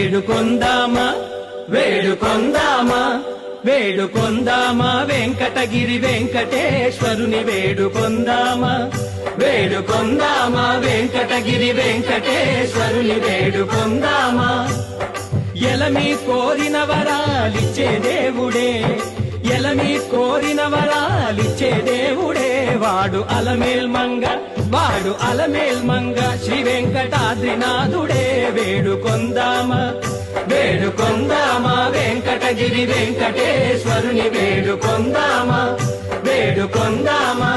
వేడుకొందామా వేడుకొందామా వేడుకొందామా వెంకటగిరి వెంకటేశ్వరుని వేడుకొందామా వేడుకొందామా వెంకటగిరి వెంకటేశ్వరుని వేడుకొందామా ఎలమి కోరిన వరాలిచ్చే దేవుడే ఎలమి కోరిన వరాలిచ్చే దేవుడే వాడు అలమేల్మంగ శ్రీ వెంకటాద్రినాథుడే వేడుకొందామా వేడుకొందామా వెంకటగిరి వెంకటేశ్వరుని వేడుకొందామా వేడుకొందామా